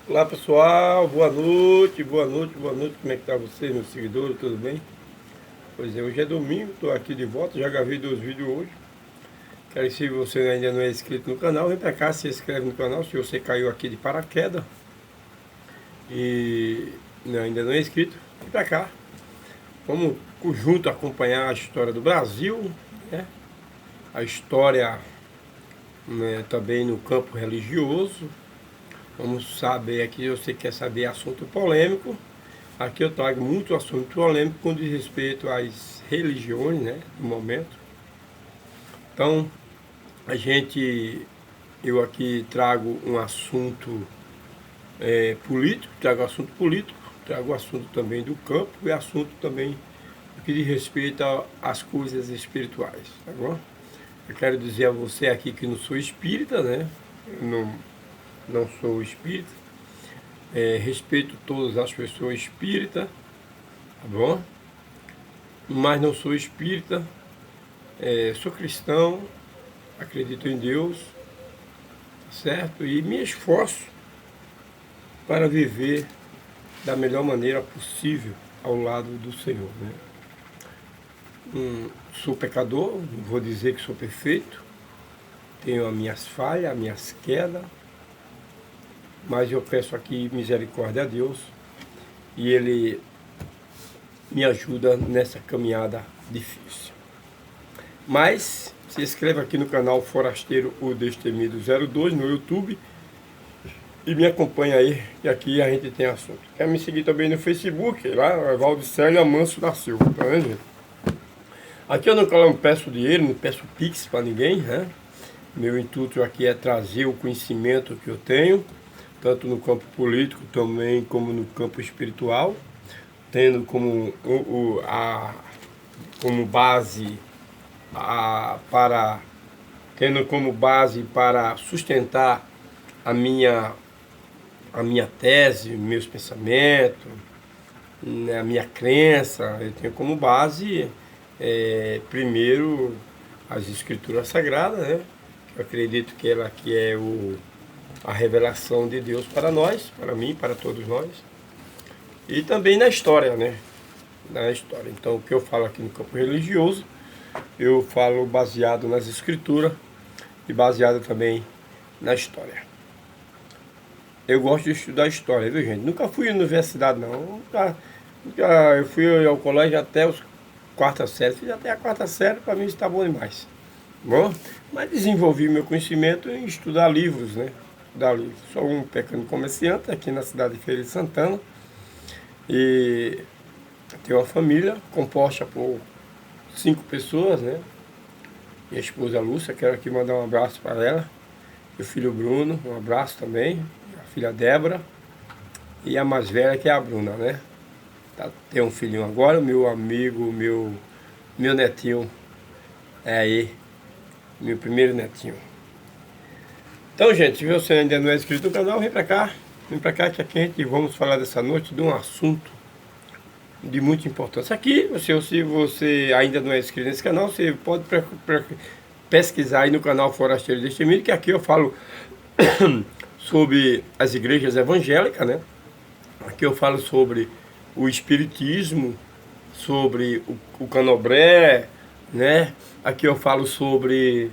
Olá pessoal, boa noite, boa noite, boa noite. Como é que tá vocês, meus seguidores, tudo bem? Pois é, hoje é domingo, estou aqui de volta, já gravei 2 vídeos hoje. Quero que se você ainda não é inscrito no canal, vem pra cá, se inscreve no canal. Se você caiu aqui de paraquedas e ainda não é inscrito, vem pra cá. Vamos junto acompanhar a história do Brasil, né? A história, né, também no campo religioso. Vamos saber aqui, você quer saber assunto polêmico. Aqui eu trago muito assunto polêmico com diz respeito às religiões, né, do momento. Então, eu aqui trago um assunto político, trago assunto também do campo e assunto também que diz respeito às coisas espirituais, tá bom? Eu quero dizer a você aqui que não sou espírita, né? Eu não sou espírita. Respeito todas as pessoas espíritas, tá bom? Mas não sou espírita, sou cristão, acredito em Deus, tá certo? E me esforço para viver da melhor maneira possível ao lado do Senhor, né? Sou pecador, não vou dizer que sou perfeito, tenho as minhas falhas, as minhas quedas, mas eu peço aqui misericórdia a Deus e Ele me ajuda nessa caminhada difícil. Mas se inscreva aqui no canal Forasteiro o Destemido 02 no YouTube e me acompanha aí, que aqui a gente tem assunto. Quer me seguir também no Facebook, lá é Valdicélio Amanso da Silva, tá vendo? Aqui eu não peço dinheiro, não peço pix para ninguém, né? Meu intuito aqui é trazer o conhecimento que eu tenho, tanto no campo político também como no campo espiritual, tendo como base para sustentar a minha tese, meus pensamentos, né, a minha crença. Eu tenho como base, primeiro, as Escrituras Sagradas, né? Eu acredito que ela que é a revelação de Deus para nós, para mim, para todos nós. E também na história, né? Na história. Então, o que eu falo aqui no campo religioso, eu falo baseado nas Escrituras e baseado também na história. Eu gosto de estudar história, viu, gente? Nunca fui à universidade, não. Eu fui ao colégio até os quarta série. Fiz até a quarta série, para mim está bom demais. Bom, mas desenvolvi meu conhecimento em estudar livros, né? Estudar livros. Sou um pequeno comerciante aqui na cidade de Feira de Santana e tenho uma família composta por 5 pessoas, né? Minha esposa Lúcia, quero aqui mandar um abraço para ela. Meu filho Bruno, um abraço também. A filha Débora. E a mais velha que é a Bruna, né? Tem um filhinho agora, meu amigo, meu netinho é aí. Meu primeiro netinho. Então, gente, se você ainda não é inscrito no canal, vem pra cá. Vem pra cá que aqui a gente vamos falar dessa noite de um assunto de muita importância. Aqui, se você ainda não é inscrito nesse canal, você pode pesquisar aí no canal Forasteiro Destemido, que aqui eu falo sobre as igrejas evangélicas, né? Aqui eu falo sobre o espiritismo, sobre o candomblé, né? Aqui eu falo sobre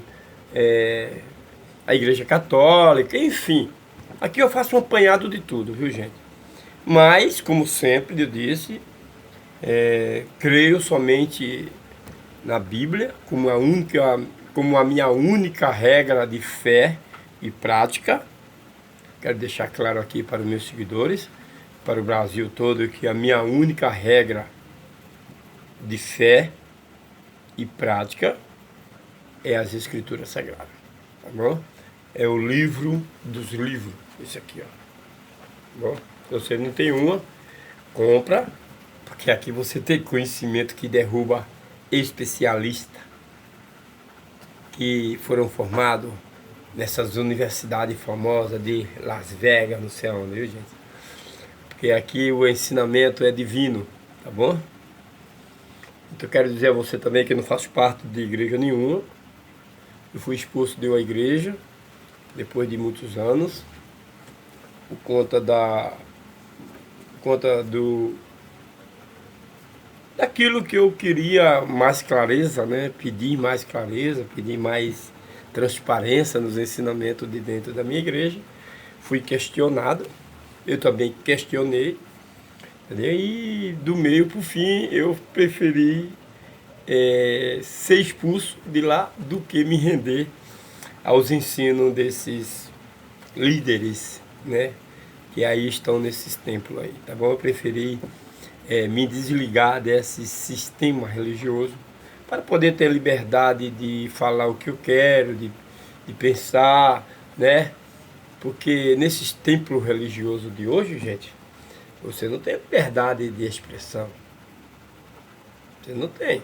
a igreja católica, enfim. Aqui eu faço um apanhado de tudo, viu, gente? Mas, como sempre eu disse, creio somente na Bíblia como a minha única regra de fé e prática. Quero deixar claro aqui para os meus seguidores, para o Brasil todo, que a minha única regra de fé e prática é as Escrituras Sagradas, tá bom? É o livro dos livros, esse aqui, ó. Tá bom? Se você não tem uma, compra, porque aqui você tem conhecimento que derruba especialistas que foram formados nessas universidades famosas de Las Vegas, não sei onde, viu, gente? Porque aqui o ensinamento é divino, tá bom? Então eu quero dizer a você também que eu não faço parte de igreja nenhuma. Eu fui expulso de uma igreja depois de muitos anos. por conta daquilo que eu queria mais clareza, né? Pedir mais clareza, pedir mais transparência nos ensinamentos de dentro da minha igreja. Fui questionado, eu também questionei, entendeu? E do meio para o fim eu preferi ser expulso de lá do que me render aos ensinos desses líderes, né? Que aí estão nesses templos aí, tá bom? Eu preferi me desligar desse sistema religioso para poder ter liberdade de falar o que eu quero, de pensar, né? Porque nesses templos religiosos de hoje, gente, você não tem liberdade de expressão. Você não tem.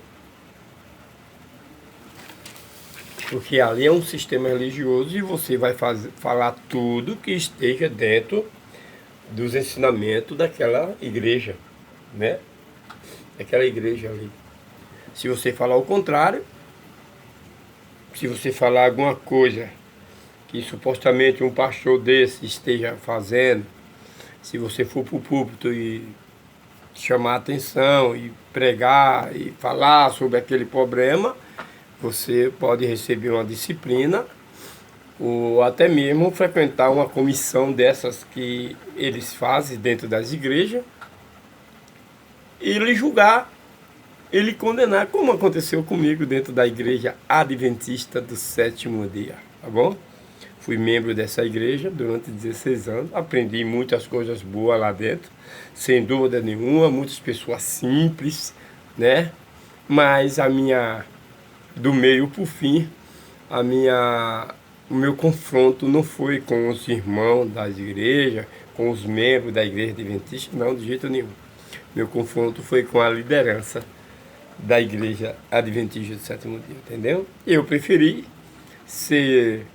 Porque ali é um sistema religioso e você vai falar tudo que esteja dentro dos ensinamentos daquela igreja, né? Daquela igreja ali. Se você falar o contrário, se você falar alguma coisa que supostamente um pastor desse esteja fazendo, se você for para o púlpito e chamar a atenção e pregar e falar sobre aquele problema, você pode receber uma disciplina ou até mesmo frequentar uma comissão dessas que eles fazem dentro das igrejas e lhe julgar, ele condenar, como aconteceu comigo dentro da igreja Adventista do Sétimo Dia, tá bom? Fui membro dessa igreja durante 16 anos, aprendi muitas coisas boas lá dentro, sem dúvida nenhuma, muitas pessoas simples, né? Mas do meio para o fim, o meu confronto não foi com os irmãos das igrejas, com os membros da igreja adventista, não, de jeito nenhum. Meu confronto foi com a liderança da igreja adventista do sétimo dia, entendeu? Eu preferi ser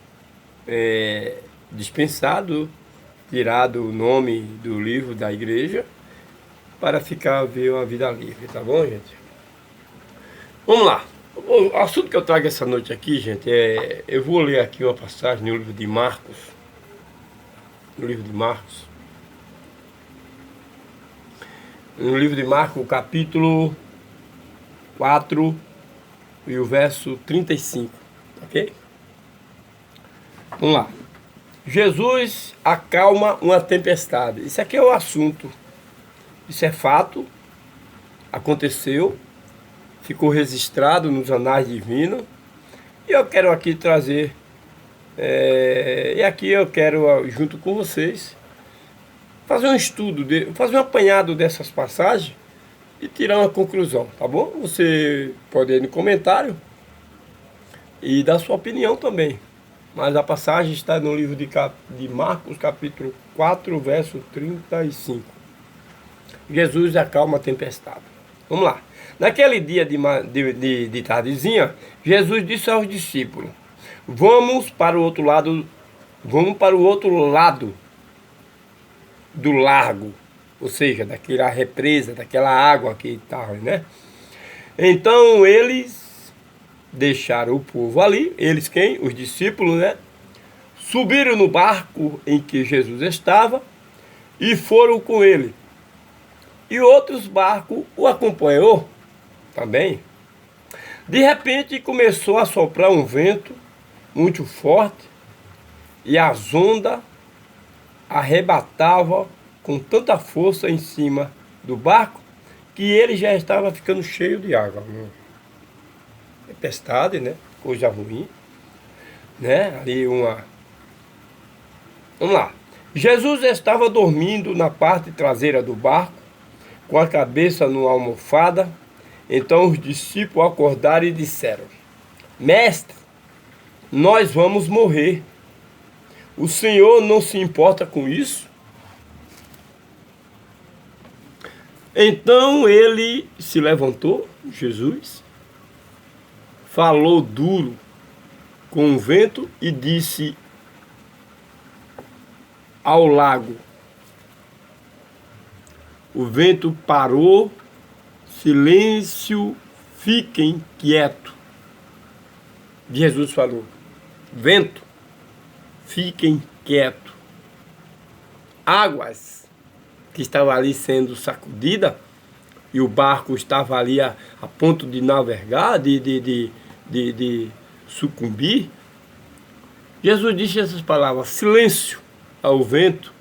dispensado, tirado o nome do livro da igreja, para ficar ver uma vida livre, tá bom, gente? Vamos lá. O assunto que eu trago essa noite aqui, gente, eu vou ler aqui uma passagem no livro de Marcos. No livro de Marcos. No livro de Marcos, capítulo 4 e o verso 35, ok? Vamos lá. Jesus acalma uma tempestade. Isso aqui é o assunto. Isso é fato. Aconteceu. Ficou registrado nos anais divinos. E eu quero aqui trazer. E aqui eu quero, junto com vocês, fazer um estudo, fazer um apanhado dessas passagens e tirar uma conclusão, tá bom? Você pode ir no comentário e dar sua opinião também. Mas a passagem está no livro de Marcos, capítulo 4, verso 35. Jesus acalma a tempestade. Vamos lá. Naquele dia de tardezinha, Jesus disse aos discípulos: vamos para o outro lado do largo, ou seja, daquela represa, daquela água que estava, né? Então eles deixaram o povo ali, eles quem? Os discípulos, né? Subiram no barco em que Jesus estava e foram com ele. E outros barcos o acompanhou também. De repente começou a soprar um vento muito forte e as ondas arrebatavam com tanta força em cima do barco que ele já estava ficando cheio de água. Tempestade, né? Coisa ruim, né? Vamos lá. Jesus estava dormindo na parte traseira do barco, com a cabeça numa almofada. Então os discípulos acordaram e disseram: Mestre, nós vamos morrer. O Senhor não se importa com isso? Então ele se levantou, Jesus, falou duro com o vento e disse ao lago. O vento parou, silêncio, fiquem quietos. Jesus falou: vento, fiquem quietos. águas que estavam ali sendo sacudidas, e o barco estava ali a ponto de navegar, de sucumbir, Jesus disse essas palavras: silêncio ao vento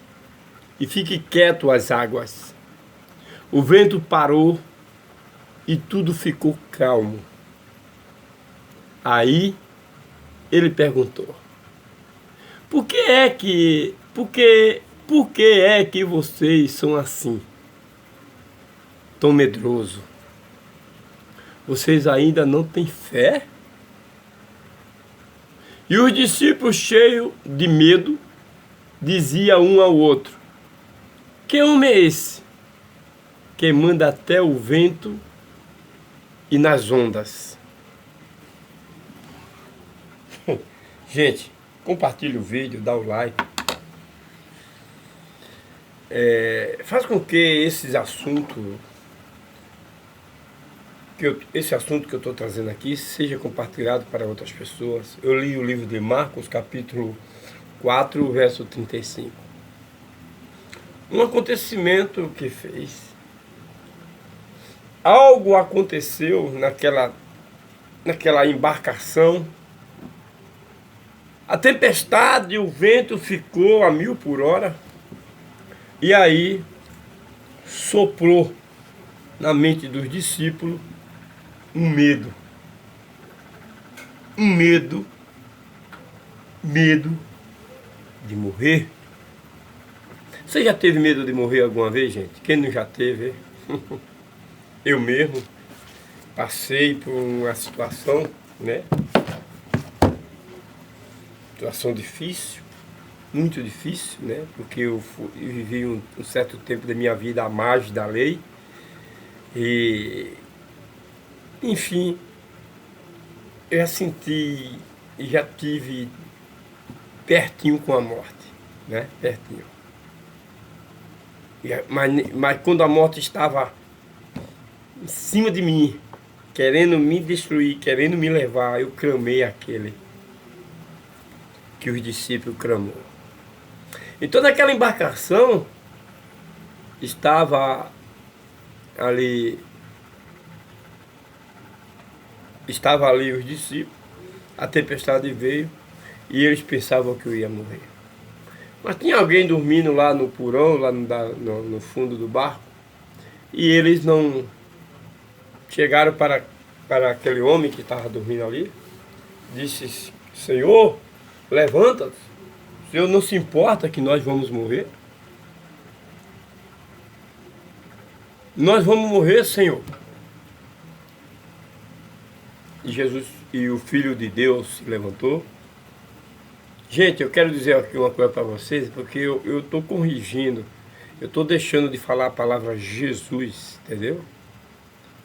e fique quieto as águas. O vento parou e tudo ficou calmo. Aí ele perguntou: por que é que vocês são assim, tão medroso? Vocês ainda não têm fé? E os discípulos, cheios de medo, diziam um ao outro: que homem é esse que manda até o vento e nas ondas? Gente, compartilhe o vídeo, dá o like. Faz com que esse assunto que eu estou trazendo aqui seja compartilhado para outras pessoas. Eu li o livro de Marcos, capítulo 4, verso 35. Um acontecimento que fez. Algo aconteceu naquela embarcação. A tempestade e o vento ficou a 1000 por hora. E aí soprou na mente dos discípulos um medo. Medo de morrer. Você já teve medo de morrer alguma vez, gente? Quem não já teve? Eu mesmo passei por uma situação, né? Situação difícil, muito difícil, né? Porque eu vivi um certo tempo da minha vida à margem da lei. E, enfim, eu já senti e já tive pertinho com a morte, né? Pertinho. Mas quando a morte estava em cima de mim, querendo me destruir, querendo me levar, eu clamei aquele que os discípulos clamou. Então naquela embarcação estava ali os discípulos, a tempestade veio e eles pensavam que eu ia morrer. Mas tinha alguém dormindo lá no porão, lá no fundo do barco, e eles não chegaram para aquele homem que estava dormindo ali, disse: Senhor, levanta-te, o Senhor não se importa que nós vamos morrer? Nós vamos morrer, Senhor. E Jesus e o Filho de Deus se levantou. Gente, eu quero dizer aqui uma coisa para vocês, porque eu estou corrigindo, eu estou deixando de falar a palavra Jesus, entendeu?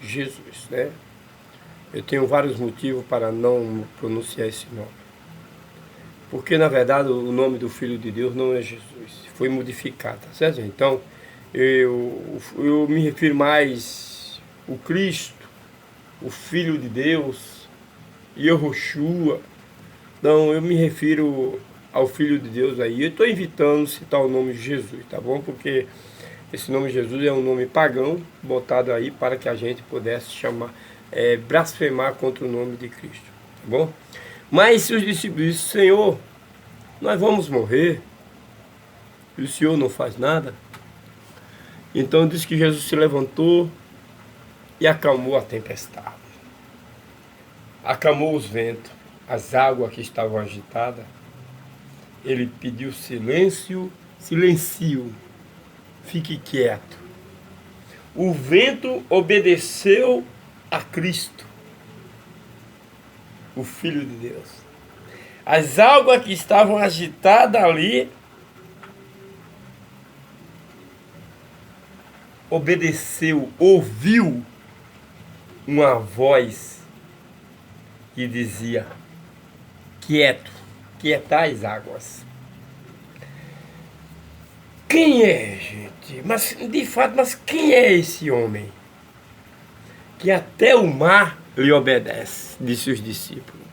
Jesus, né? Eu tenho vários motivos para não pronunciar esse nome. Porque, na verdade, o nome do Filho de Deus não é Jesus, foi modificado, tá certo? Então, eu me refiro mais o Cristo, o Filho de Deus, Yehoshua. Então, eu me refiro ao Filho de Deus aí. Eu estou evitando citar o nome Jesus, tá bom? Porque esse nome Jesus é um nome pagão, botado aí para que a gente pudesse chamar, blasfemar contra o nome de Cristo, tá bom? Mas se os discípulos disseram: Senhor, nós vamos morrer, e o Senhor não faz nada. Então diz que Jesus se levantou e acalmou a tempestade. Acalmou os ventos, as águas que estavam agitadas. Ele pediu silêncio, fique quieto. O vento obedeceu a Cristo, o Filho de Deus. As águas que estavam agitadas ali obedeceu, ouviu uma voz que dizia: quieto, quietai as águas. Quem é, gente? Mas, de fato, quem é esse homem? Que até o mar lhe obedece, disse os discípulos.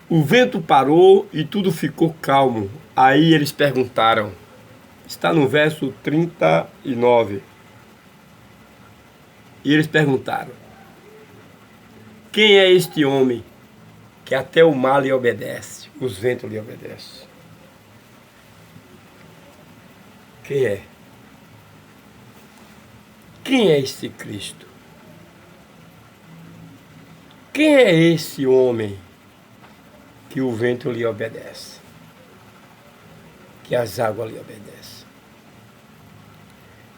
O vento parou e tudo ficou calmo. Aí eles perguntaram: está no verso 39. E eles perguntaram: quem é este homem que até o mar lhe obedece, os ventos lhe obedecem? Quem é? Quem é este Cristo? Quem é esse homem que o vento lhe obedece? Que as águas lhe obedecem?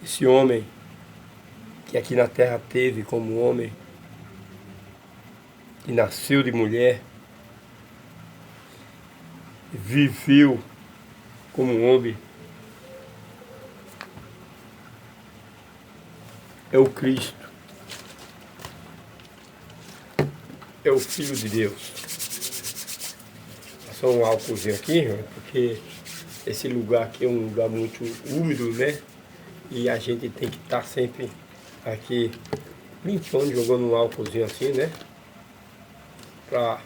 Esse homem que aqui na terra teve como homem, que nasceu de mulher, viveu como homem, é o Cristo, é o Filho de Deus. Só um álcoolzinho aqui, porque esse lugar aqui é um lugar muito úmido, né? E a gente tem que estar sempre aqui limpando, jogando um álcoolzinho assim, né? Para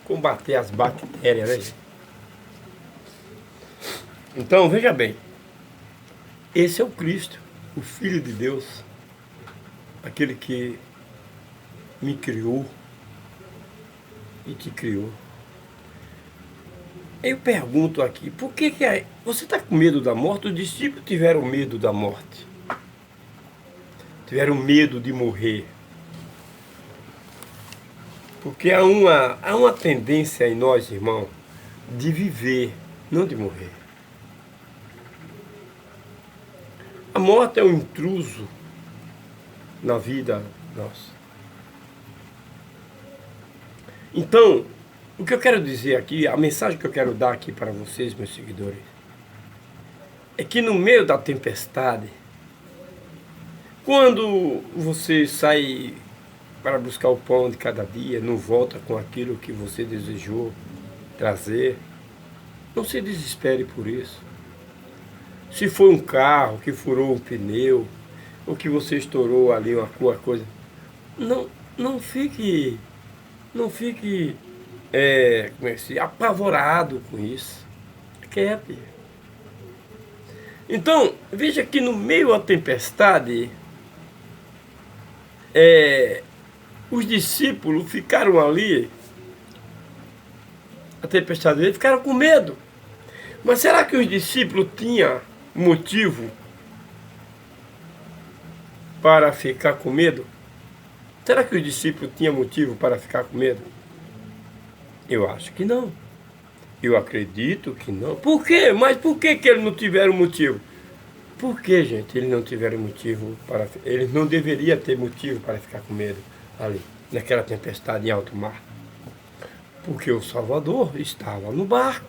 combater as bactérias, né, gente? Então, veja bem. Esse é o Cristo, o Filho de Deus, aquele que me criou e te criou. Eu pergunto aqui, por que você está com medo da morte? Os discípulos tiveram medo da morte. Tiveram medo de morrer. Porque há uma tendência em nós, irmão, de viver, não de morrer. A morte é um intruso na vida nossa. Então, o que eu quero dizer aqui, a mensagem que eu quero dar aqui para vocês, meus seguidores, é que no meio da tempestade, quando você sai para buscar o pão de cada dia, não volta com aquilo que você desejou trazer, não se desespere por isso. Se foi um carro que furou um pneu, ou que você estourou ali uma coisa, não fique como é que se, apavorado com isso. Quieto. Então, veja que no meio da tempestade, os discípulos ficaram ali, a tempestade deles, ficaram com medo. Mas será que os discípulos tinham motivo para ficar com medo? Será que os discípulos tinham motivo para ficar com medo? Eu acho que não. Eu acredito que não. Por quê? Mas por que eles não tiveram motivo? Por que, gente, eles não tiveram motivo para... Eles não deveriam ter motivo para ficar com medo ali, naquela tempestade em alto mar. Porque o Salvador estava no barco.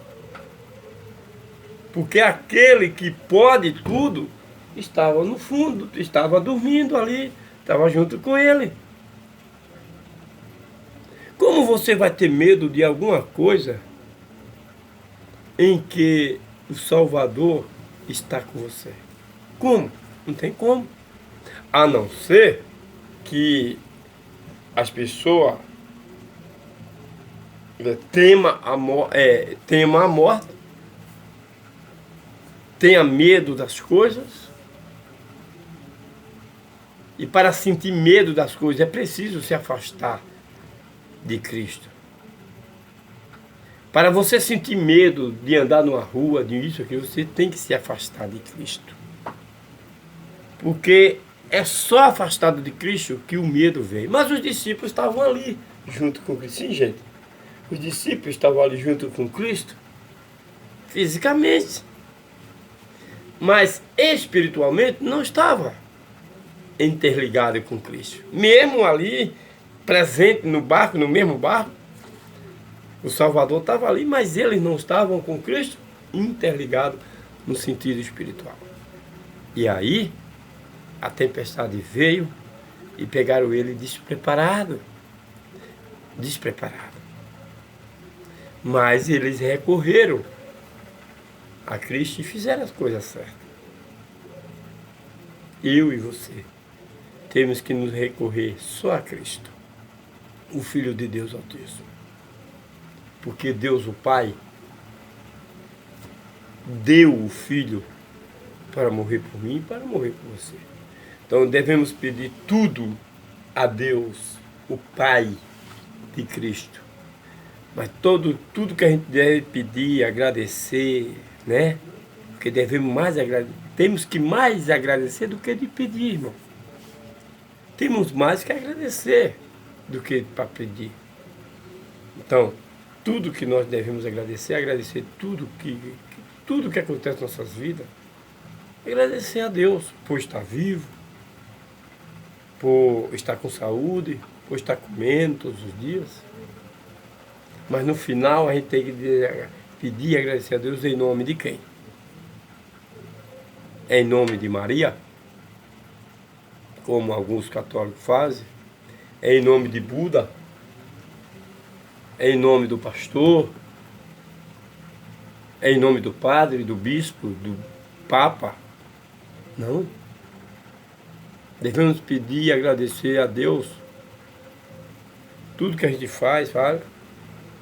Porque aquele que pode tudo estava no fundo, estava dormindo ali, estava junto com ele. Como você vai ter medo de alguma coisa em que o Salvador está com você? Como? Não tem como. A não ser que as pessoas temam a morte, tenha medo das coisas. E para sentir medo das coisas é preciso se afastar de Cristo. Para você sentir medo de andar numa rua, de isso aqui, você tem que se afastar de Cristo. Porque é só afastado de Cristo que o medo vem. Mas os discípulos estavam ali junto com Cristo. Sim, gente. Os discípulos estavam ali junto com Cristo fisicamente. Mas espiritualmente não estava interligado com Cristo. Mesmo ali, presente no barco, no mesmo barco, o Salvador estava ali, mas eles não estavam com Cristo interligados no sentido espiritual. E aí, a tempestade veio e pegaram ele despreparado. Despreparado. Mas eles recorreram a Cristo e fizeram as coisas certas. Eu e você temos que nos recorrer só a Cristo, o Filho de Deus Altíssimo. Porque Deus o Pai deu o Filho para morrer por mim e para morrer por você. Então devemos pedir tudo a Deus, o Pai de Cristo. Mas tudo que a gente deve pedir, agradecer, né? Porque devemos mais agradecer. Temos que mais agradecer do que de pedir, irmão. Temos mais que agradecer do que para pedir. Então, tudo que nós devemos agradecer tudo que acontece em nossas vidas, agradecer a Deus por estar vivo, por estar com saúde, por estar comendo todos os dias. Mas no final a gente tem que pedir e agradecer a Deus em nome de quem? Em nome de Maria, como alguns católicos fazem, em nome de Buda, em nome do pastor, em nome do padre, do bispo, do papa. Não. Devemos pedir e agradecer a Deus tudo que a gente faz,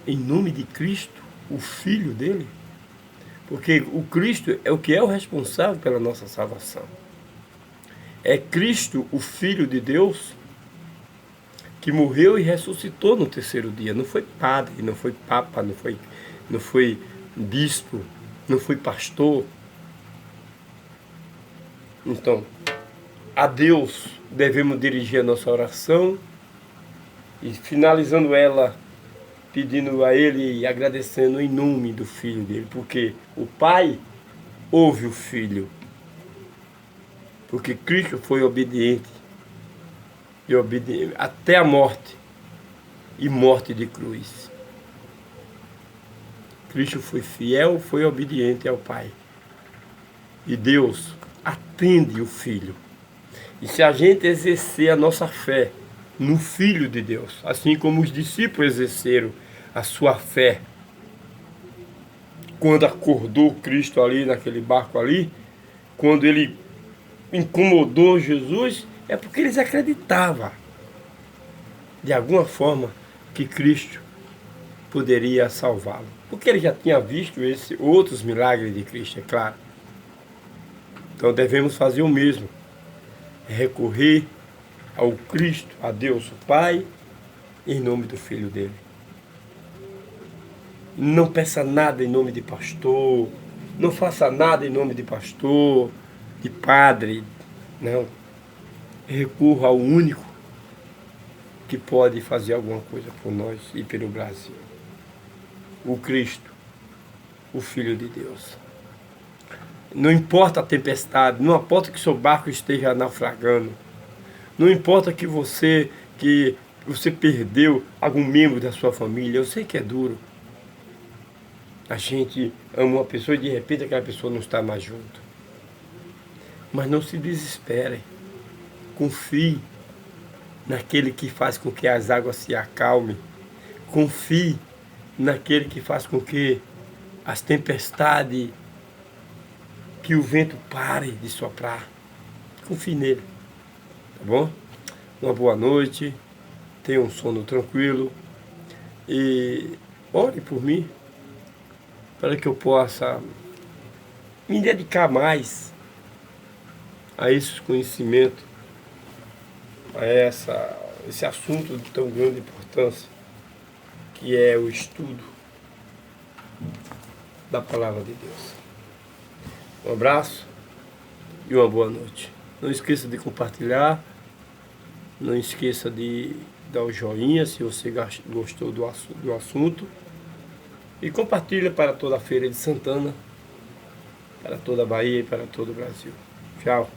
em nome de Cristo, o Filho dele. Porque o Cristo é o que é o responsável pela nossa salvação. É Cristo, o Filho de Deus, que morreu e ressuscitou no terceiro dia. Não foi padre, não foi papa, não foi bispo, não foi pastor. Então, a Deus devemos dirigir a nossa oração e finalizando ela, pedindo a Ele e agradecendo em nome do Filho dele, porque o Pai ouve o Filho, porque Cristo foi obediente, e obediente até a morte, e morte de cruz. Cristo foi fiel, foi obediente ao Pai. E Deus atende o Filho. E se a gente exercer a nossa fé no Filho de Deus, assim como os discípulos exerceram a sua fé quando acordou Cristo ali naquele barco ali, quando ele incomodou Jesus, é porque eles acreditavam de alguma forma que Cristo poderia salvá-lo. Porque ele já tinha visto outros milagres de Cristo, é claro. Então devemos fazer o mesmo. Recorrer ao Cristo, a Deus o Pai, em nome do Filho dele. Não peça nada em nome de pastor, não faça nada em nome de pastor, de padre, não. Recorra ao único que pode fazer alguma coisa por nós e pelo Brasil. O Cristo, o Filho de Deus. Não importa a tempestade, não importa que seu barco esteja naufragando, não importa que você perdeu algum membro da sua família, eu sei que é duro. A gente ama uma pessoa e de repente aquela pessoa não está mais junto. Mas não se desespere. Confie naquele que faz com que as águas se acalmem. Confie naquele que faz com que as tempestades, que o vento pare de soprar. Confie nele. Tá bom? Uma boa noite. Tenha um sono tranquilo. E ore por mim, para que eu possa me dedicar mais a esse conhecimento, a esse assunto de tão grande importância, que é o estudo da Palavra de Deus. Um abraço e uma boa noite. Não esqueça de compartilhar, não esqueça de dar o joinha se você gostou do assunto. E compartilha para toda a Feira de Santana, para toda a Bahia e para todo o Brasil. Tchau.